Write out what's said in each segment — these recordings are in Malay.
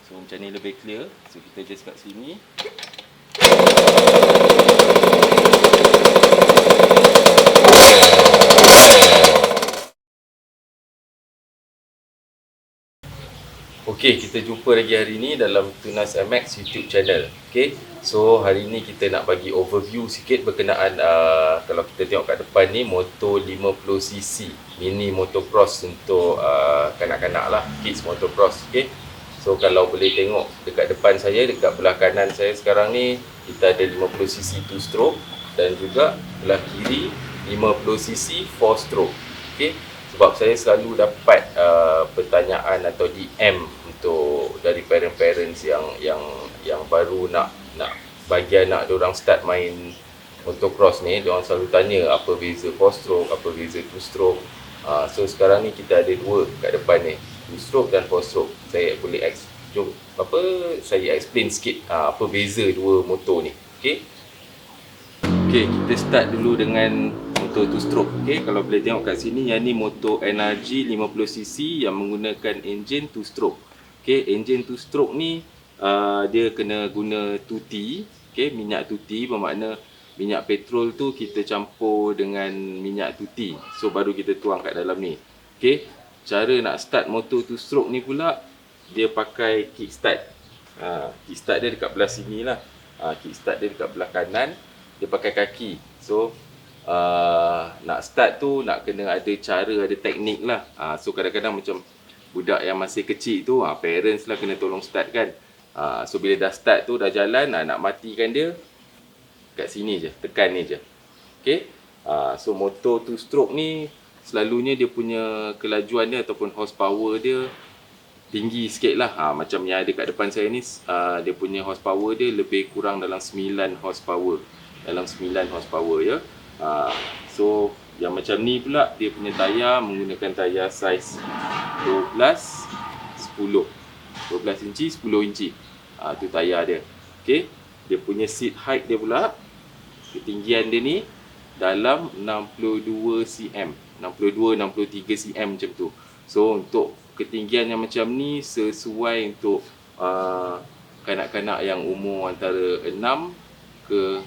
So macam ni lebih clear. So kita adjust kat sini. Okey, kita jumpa lagi hari ni dalam Tunas MX YouTube channel. Okey, so hari ni kita nak bagi overview sikit berkenaan kalau kita tengok kat depan ni motor 50cc mini motocross untuk kanak-kanak lah, kids motocross. Okey, so kalau boleh tengok dekat depan saya, dekat belah kanan saya sekarang ni, kita ada 50cc 2 stroke dan juga belah kiri 50cc 4 stroke. Okey, sebab saya selalu dapat pertanyaan atau DM untuk dari parents yang baru nak bagi anak diorang start main motocross ni. Diorang selalu tanya apa beza 4 stroke, apa beza 2 stroke. So sekarang ni kita ada dua kat depan ni, 2 stroke dan 4 stroke. Saya boleh saya explain sikit apa beza dua motor ni. Okey, kita start dulu dengan motor 2 stroke. Okey, kalau boleh tengok kat sini, yang ni motor NRG 50cc yang menggunakan enjin 2 stroke. Okey, enjin 2 stroke ni dia kena guna 2T. Okey, minyak 2T bermakna minyak petrol tu kita campur dengan minyak 2T. So baru kita tuang kat dalam ni. Okey, cara nak start motor 2 stroke ni pula, dia pakai kickstart. Kickstart dia dekat belah sini lah. Kickstart dia dekat belah kanan, dia pakai kaki. So nak start tu nak kena ada cara, ada teknik lah. So kadang-kadang macam budak yang masih kecil tu, parents lah kena tolong start kan. So bila dah start tu, dah jalan, nak matikan dia kat sini je, tekan ni je. Okay, so motor 2 stroke ni selalunya dia punya kelajuan dia ataupun horsepower dia tinggi sikit lah. Macam yang ada kat depan saya ni, dia punya horsepower dia lebih kurang dalam 9 horsepower. Dalam 9 horsepower ya. So yang macam ni pula, dia punya tayar menggunakan tayar saiz 12 inci 10 inci. Tu tayar dia. Okey, dia punya seat height dia pula, ketinggian dia ni dalam 62 cm, 63 cm macam tu. So untuk ketinggian yang macam ni sesuai untuk kanak-kanak yang umur antara 6 ke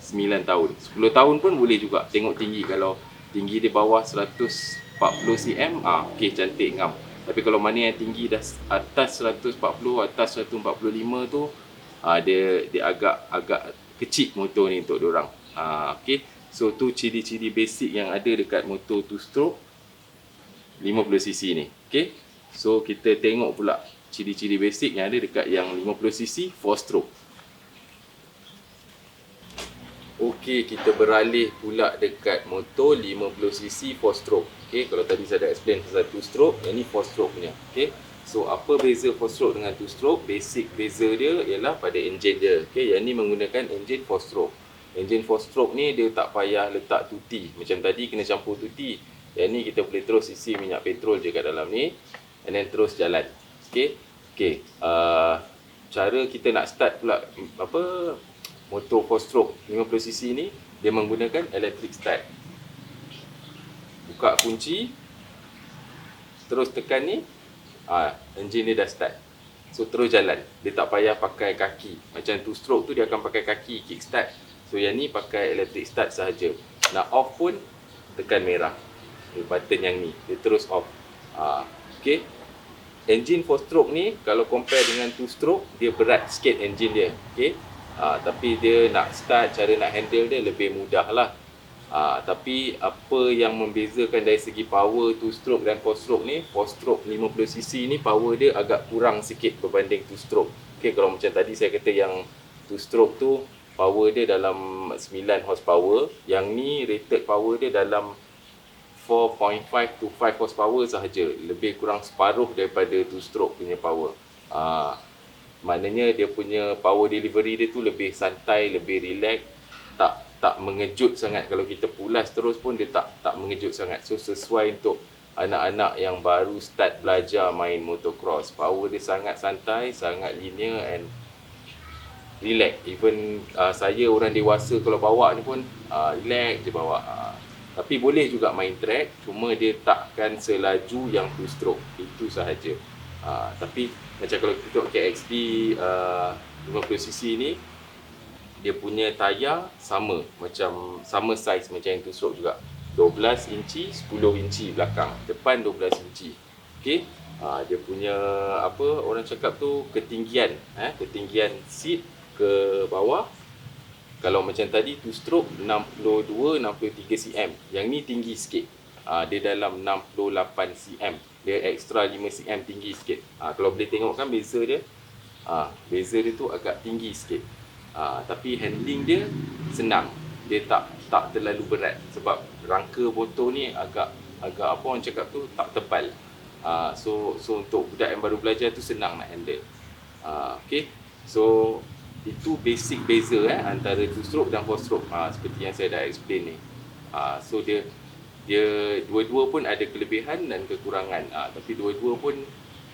9 tahun. 10 tahun pun boleh juga. Tengok tinggi. Kalau tinggi di bawah 140 cm, okey, cantik, ngam. Tapi kalau mana yang tinggi dah atas 140, atas 145 tu, dia agak kecil motor ni untuk diorang. Okey, so tu ciri-ciri basic yang ada dekat motor 2 stroke 50cc ni. Okey, so kita tengok pula ciri-ciri basic yang ada dekat yang 50cc 4 stroke. Okey, kita beralih pula dekat motor 50cc 4 stroke. Okey, kalau tadi saya dah explain pasal 2 stroke, yang ni 4 stroke punya. Okey, so apa beza 4 stroke dengan 2 stroke? Basic beza dia ialah pada enjin dia. Okey, yang ni menggunakan enjin 4 stroke. Enjin 4 stroke ni dia tak payah letak 2T. Macam tadi kena campur 2T. Yang ni kita boleh terus isi minyak petrol je kat dalam ni, and then terus jalan. Okey, cara kita nak start pula motor 4 stroke 50cc ni, dia menggunakan electric start. Buka kunci, terus tekan ni, enjin dia dah start. So terus jalan. Dia tak payah pakai kaki. Macam 2 stroke tu dia akan pakai kaki kick start. So yang ni pakai electric start sahaja. Nak off pun tekan merah, button yang ni, dia terus off. Okey, enjin 4 stroke ni kalau compare dengan 2 stroke, dia berat sikit enjin dia. Okey, tapi dia nak start, cara nak handle dia lebih mudah lah. Tapi apa yang membezakan dari segi power 2 stroke dan 4 stroke ni, 4 stroke 50cc ni power dia agak kurang sikit berbanding 2 stroke. Okey, kalau macam tadi saya kata yang 2 stroke tu power dia dalam 9 horsepower, yang ni rated power dia dalam 4.5 to 5 horsepower sahaja, lebih kurang separuh daripada 2 stroke punya power. Maknanya dia punya power delivery dia tu lebih santai, lebih relax, tak mengejut sangat. Kalau kita pulas terus pun dia tak mengejut sangat. So sesuai untuk anak-anak yang baru start belajar main motocross. Power dia sangat santai, sangat linear and relax. Even saya orang dewasa kalau bawa ni pun relax je bawa. Tapi boleh juga main track, cuma dia takkan selaju yang 2 stroke. Itu sahaja. Tapi macam kalau kita tengok KXD 50cc ni, dia punya tayar sama size macam yang two stroke juga, 12 inci 10 inci belakang, depan 12 inci. Okey, dia punya apa orang cakap tu, ketinggian seat ke bawah. Kalau macam tadi two stroke 62-63 cm, yang ni tinggi sikit, dia dalam 68 cm, dia extra 5 cm tinggi sikit. Kalau boleh tengok kan beza dia, beza dia tu agak tinggi sikit. Tapi handling dia senang, dia tak terlalu berat, sebab rangka botol ni agak apa orang cakap tu, tak tebal. So untuk budak yang baru belajar tu senang nak handle. Okay, so itu basic beza antara two stroke dan four stroke, seperti yang saya dah explain ni. So dia dua-dua pun ada kelebihan dan kekurangan, tapi dua-dua pun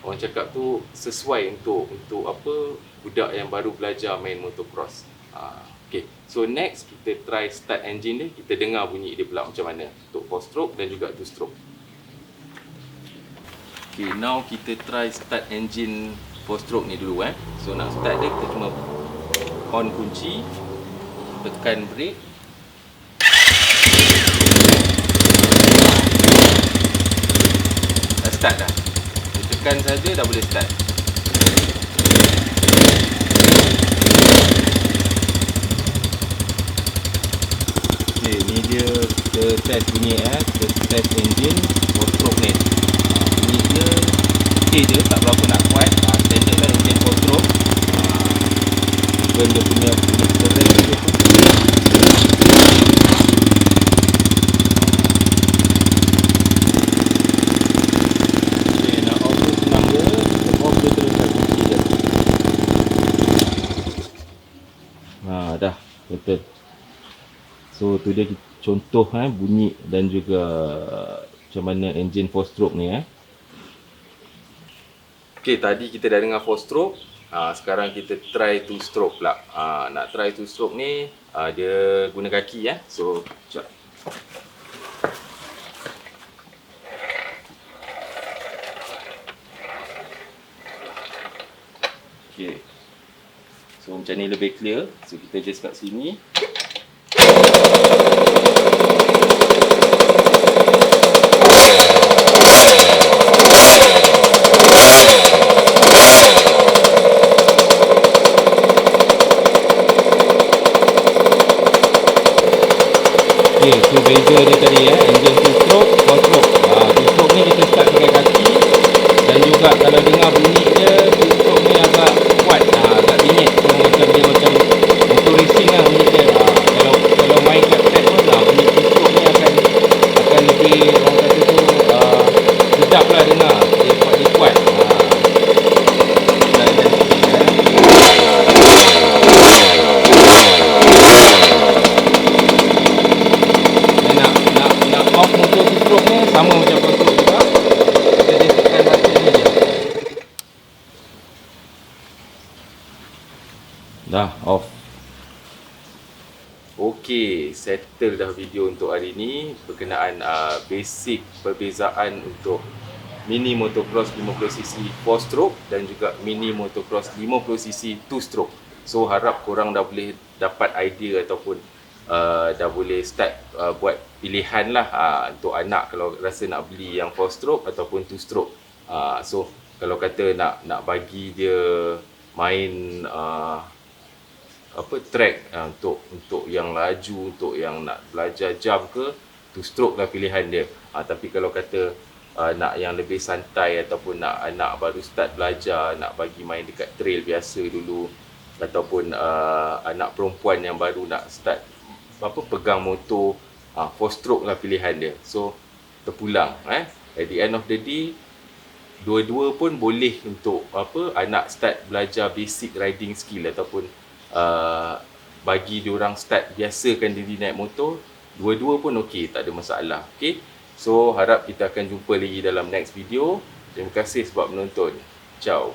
orang cakap tu sesuai untuk apa, budak yang baru belajar main motocross. Okay, so next kita try start engine dia, kita dengar bunyi dia pula macam mana untuk four stroke dan juga two stroke. Okay, now kita try start engine four stroke ni dulu. So nak start dia, kita cuma on kunci, tekan brake, dah start dah. Kita tekan saja dah boleh start. Okay, ni dia kita test bunyi kita test engine four stroke ni. Bunyi dia okey je, tak berapa nak kuat. Standard lah engine four stroke. Dia punya steering dia pun okay, nak off tu senang je, off dia terus kat kunci je. Dah betul. So tu dia contoh bunyi dan juga macam mana engine four stroke ni. Okay, tadi kita dah dengar four stroke. Sekarang kita try two stroke pula. Nak try two stroke ni, dia guna kaki So, sekejap. Okay, so macam ni lebih clear. So kita just kat sini. Okay, so beza dia tadi engine two stroke, four stroke. Two stroke ni kita start pakai kaki, dan juga kalau dengar bunyi dia, two stroke ni agak kuat, agak bingit. So macam dia macam motor racing bunyi dia. Kalau main kat track pun bunyi two stroke ni akan lebih, orang kata tu sedap lah dengar. Dia kuat. Sama macam four stroke juga, kita just tekan button ni je. Dah off. Okey, settle dah video untuk hari ni berkenaan basic perbezaan untuk mini motocross 50cc 4 stroke dan juga mini motocross 50cc 2 stroke. So harap korang dah boleh dapat idea ataupun dah boleh start buat pilihan lah untuk anak kalau rasa nak beli yang 4 stroke ataupun 2 stroke. So kalau kata nak bagi dia main track untuk yang laju, untuk yang nak belajar jump ke, 2 stroke lah pilihan dia. Tapi kalau kata nak yang lebih santai ataupun nak anak baru start belajar, nak bagi main dekat trail biasa dulu, ataupun anak perempuan yang baru nak start pegang motor, 4 stroke lah pilihan dia. So terpulang at the end of the day, dua-dua pun boleh untuk anak start belajar basic riding skill ataupun bagi diorang start biasakan diri naik motor. Dua-dua pun okey, tak ada masalah. Okey, so harap kita akan jumpa lagi dalam next video. Terima kasih sebab menonton. Ciao.